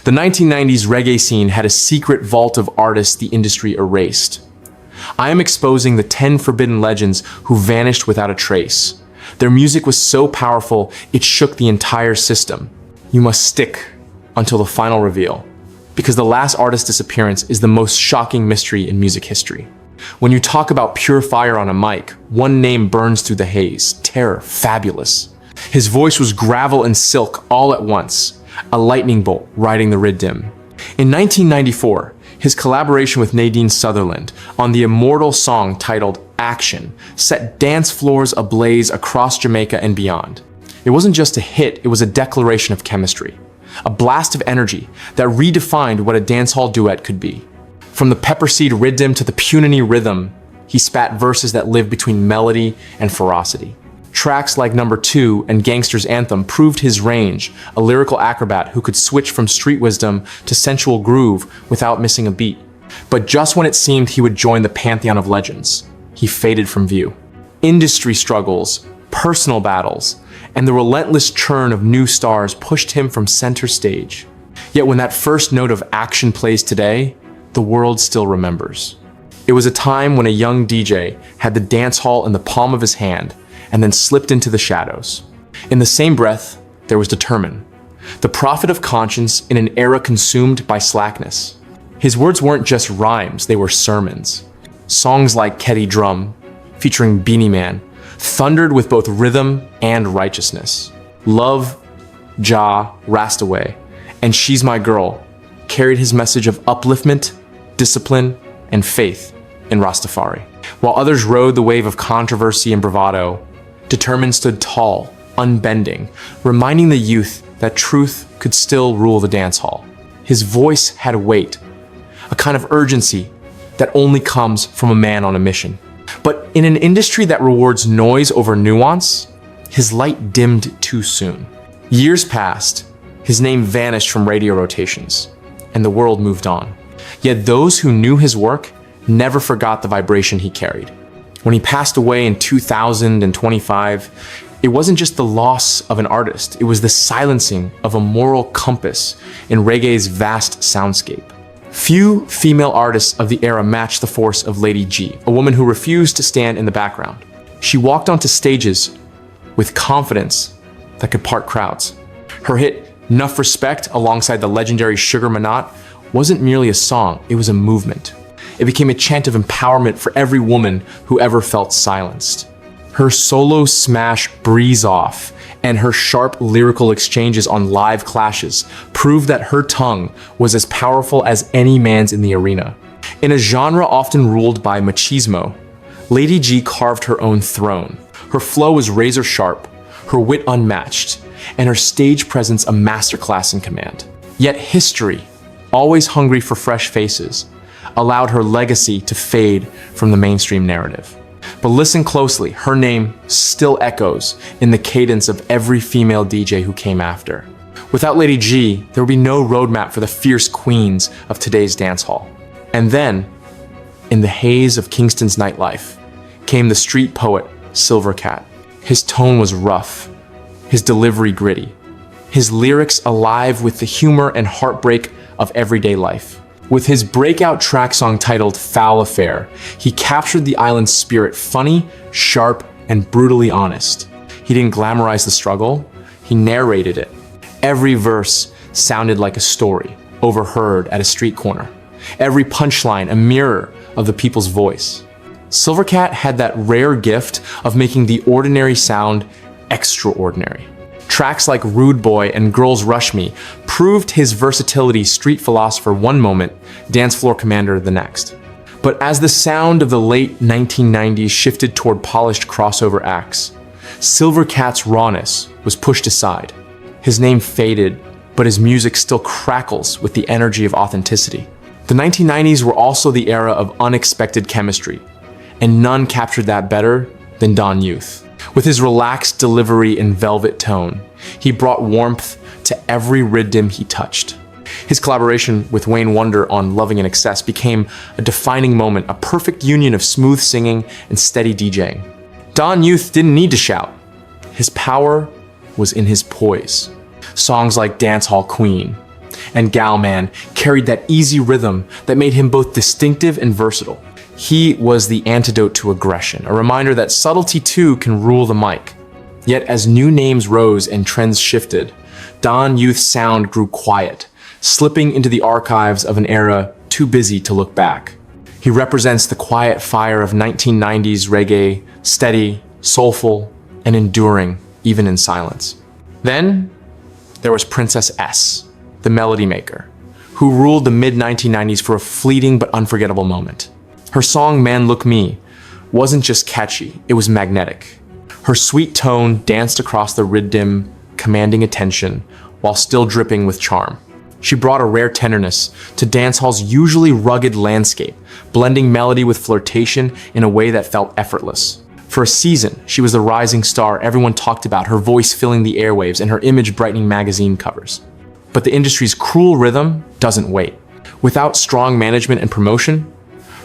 The 1990s reggae scene had a secret vault of artists the industry erased. I am exposing the 10 forbidden legends who vanished without a trace. Their music was so powerful, it shook the entire system. You must stick until the final reveal, because the last artist's disappearance is the most shocking mystery in music history. When you talk about pure fire on a mic, one name burns through the haze: Terror, Fabulous. His voice was gravel and silk all at once, a lightning bolt riding the riddim. In 1994, his collaboration with Nadine Sutherland on the immortal song titled Action set dance floors ablaze across Jamaica and beyond. It wasn't just a hit, it was a declaration of chemistry, a blast of energy that redefined what a dancehall duet could be. From the pepper seed riddim to the punani rhythm, he spat verses that lived between melody and ferocity. Tracks like Number 2 and Gangster's Anthem proved his range, a lyrical acrobat who could switch from street wisdom to sensual groove without missing a beat. But just when it seemed he would join the pantheon of legends, he faded from view. Industry struggles, personal battles, and the relentless churn of new stars pushed him from center stage. Yet when that first note of action plays today, the world still remembers. It was a time when a young DJ had the dance hall in the palm of his hand and then slipped into the shadows. In the same breath, there was Determine, the prophet of conscience in an era consumed by slackness. His words weren't just rhymes, they were sermons. Songs like Ketty Drum, featuring Beanie Man, thundered with both rhythm and righteousness. Love, Jah, Rastaway, and She's My Girl carried his message of upliftment, discipline, and faith in Rastafari. While others rode the wave of controversy and bravado, Determined stood tall, unbending, reminding the youth that truth could still rule the dance hall. His voice had weight, a kind of urgency that only comes from a man on a mission. But in an industry that rewards noise over nuance, his light dimmed too soon. Years passed, his name vanished from radio rotations, and the world moved on. Yet those who knew his work never forgot the vibration he carried. When he passed away in 2025, it wasn't just the loss of an artist, it was the silencing of a moral compass in reggae's vast soundscape. Few female artists of the era matched the force of Lady G, a woman who refused to stand in the background. She walked onto stages with confidence that could part crowds. Her hit, Nuff Respect, alongside the legendary Sugar Minot, wasn't merely a song, it was a movement. It became a chant of empowerment for every woman who ever felt silenced. Her solo smash Breeze Off and her sharp lyrical exchanges on live clashes proved that her tongue was as powerful as any man's in the arena. In a genre often ruled by machismo, Lady G carved her own throne. Her flow was razor sharp, her wit unmatched, and her stage presence a masterclass in command. Yet history, always hungry for fresh faces, allowed her legacy to fade from the mainstream narrative. But listen closely, her name still echoes in the cadence of every female DJ who came after. Without Lady G, there would be no roadmap for the fierce queens of today's dancehall. And then, in the haze of Kingston's nightlife, came the street poet Silver Cat. His tone was rough, his delivery gritty, his lyrics alive with the humor and heartbreak of everyday life. With his breakout track song titled Foul Affair, he captured the island's spirit, funny, sharp, and brutally honest. He didn't glamorize the struggle, he narrated it. Every verse sounded like a story, overheard at a street corner. Every punchline a mirror of the people's voice. Silvercat had that rare gift of making the ordinary sound extraordinary. Tracks like Rude Boy and Girls Rush Me proved his versatility, street philosopher one moment, dance floor commander the next. But as the sound of the late 1990s shifted toward polished crossover acts, Silvercat's rawness was pushed aside. His name faded, but his music still crackles with the energy of authenticity. The 1990s were also the era of unexpected chemistry, and none captured that better than Don Youth. With his relaxed delivery and velvet tone, he brought warmth to every riddim he touched. His collaboration with Wayne Wonder on Loving in Excess became a defining moment, a perfect union of smooth singing and steady DJing. Don Youth didn't need to shout. His power was in his poise. Songs like Dancehall Queen and Gal Man carried that easy rhythm that made him both distinctive and versatile. He was the antidote to aggression, a reminder that subtlety too can rule the mic. Yet as new names rose and trends shifted, Don Youth's sound grew quiet, slipping into the archives of an era too busy to look back. He represents the quiet fire of 1990s reggae, steady, soulful, and enduring, even in silence. Then there was Princess S, the melody maker, who ruled the mid-1990s for a fleeting but unforgettable moment. Her song Man Look Me wasn't just catchy, it was magnetic. Her sweet tone danced across the rhythm, commanding attention while still dripping with charm. She brought a rare tenderness to dancehall's usually rugged landscape, blending melody with flirtation in a way that felt effortless. For a season, she was the rising star everyone talked about, her voice filling the airwaves and her image brightening magazine covers. But the industry's cruel rhythm doesn't wait. Without strong management and promotion,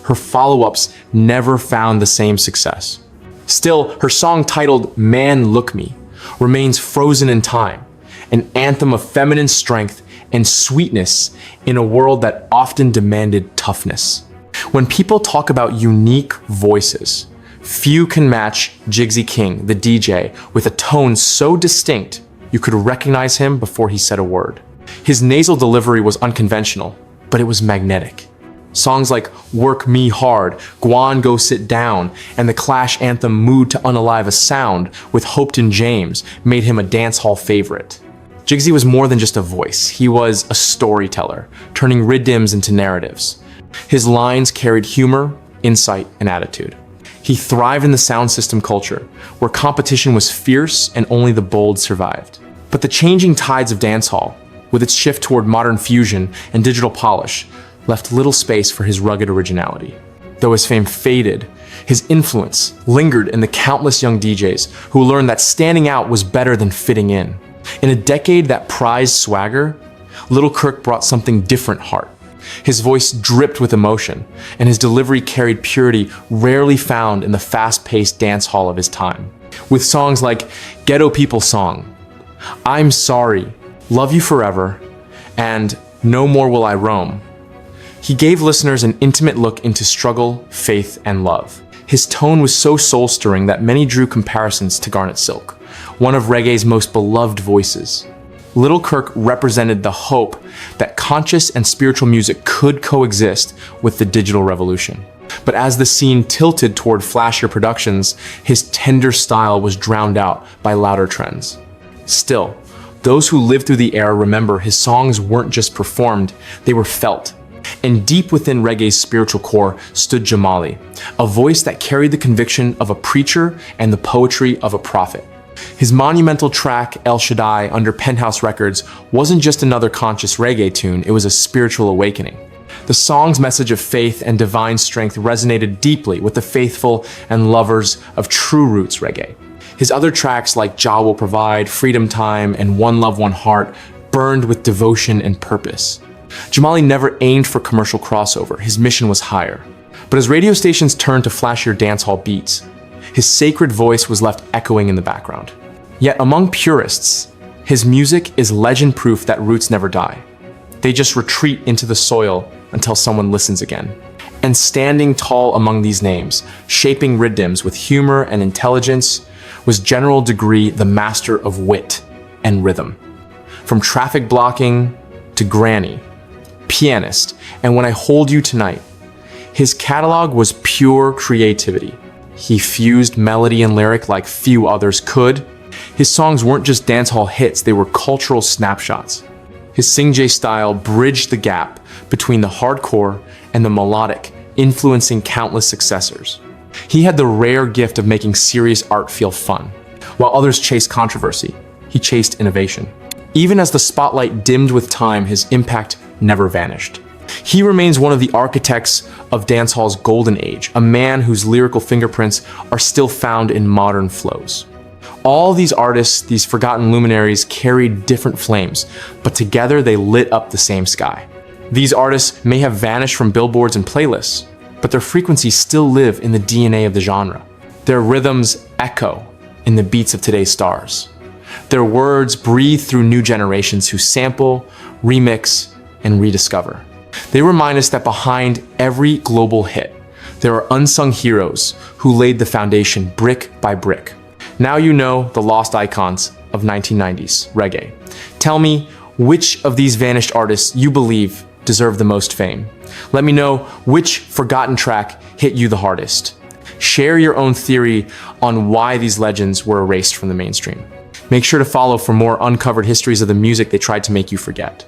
her follow-ups never found the same success. Still, her song titled Man Look Me remains frozen in time, an anthem of feminine strength and sweetness in a world that often demanded toughness. When people talk about unique voices, few can match Jigsy King, the DJ, with a tone so distinct you could recognize him before he said a word. His nasal delivery was unconventional, but it was magnetic. Songs like Work Me Hard, Guan Go Sit Down, and the Clash anthem Mood to Unalive a Sound with Hopton James made him a dancehall favorite. Jigsy was more than just a voice, he was a storyteller, turning riddims into narratives. His lines carried humor, insight, and attitude. He thrived in the sound system culture, where competition was fierce and only the bold survived. But the changing tides of dancehall, with its shift toward modern fusion and digital polish, left little space for his rugged originality. Though his fame faded, his influence lingered in the countless young DJs who learned that standing out was better than fitting in. In a decade that prized swagger, Lil Kirk brought something different heart. His voice dripped with emotion, and his delivery carried purity rarely found in the fast-paced dance hall of his time. With songs like Ghetto People Song, I'm Sorry, Love You Forever, and No More Will I Roam, he gave listeners an intimate look into struggle, faith, and love. His tone was so soul-stirring that many drew comparisons to Garnet Silk, one of reggae's most beloved voices. Lil Kirk represented the hope that conscious and spiritual music could coexist with the digital revolution. But as the scene tilted toward flashier productions, his tender style was drowned out by louder trends. Still, those who lived through the era remember his songs weren't just performed, they were felt. And deep within reggae's spiritual core stood Jamali, a voice that carried the conviction of a preacher and the poetry of a prophet. His monumental track, El Shaddai, under Penthouse Records, wasn't just another conscious reggae tune, it was a spiritual awakening. The song's message of faith and divine strength resonated deeply with the faithful and lovers of true roots reggae. His other tracks like Jah Will Provide, Freedom Time, and One Love, One Heart burned with devotion and purpose. Jamali never aimed for commercial crossover, his mission was higher. But as radio stations turned to flashier dancehall beats, his sacred voice was left echoing in the background. Yet among purists, his music is legend proof that roots never die. They just retreat into the soil until someone listens again. And standing tall among these names, shaping riddims with humor and intelligence, was General Degree, the master of wit and rhythm. From Traffic Blocking to Granny, Pianist, and When I Hold You Tonight, his catalog was pure creativity. He fused melody and lyric like few others could. His songs weren't just dancehall hits, they were cultural snapshots. His Sing-J style bridged the gap between the hardcore and the melodic, influencing countless successors. He had the rare gift of making serious art feel fun. While others chased controversy, he chased innovation. Even as the spotlight dimmed with time, his impact never vanished. He remains one of the architects of dancehall's golden age, a man whose lyrical fingerprints are still found in modern flows. All these artists, these forgotten luminaries, carried different flames, but together they lit up the same sky. These artists may have vanished from billboards and playlists, but their frequencies still live in the DNA of the genre. Their rhythms echo in the beats of today's stars. Their words breathe through new generations who sample, remix, and rediscover. They remind us that behind every global hit, there are unsung heroes who laid the foundation brick by brick. Now you know the lost icons of 1990s reggae. Tell me which of these vanished artists you believe deserve the most fame. Let me know which forgotten track hit you the hardest. Share your own theory on why these legends were erased from the mainstream. Make sure to follow for more uncovered histories of the music they tried to make you forget.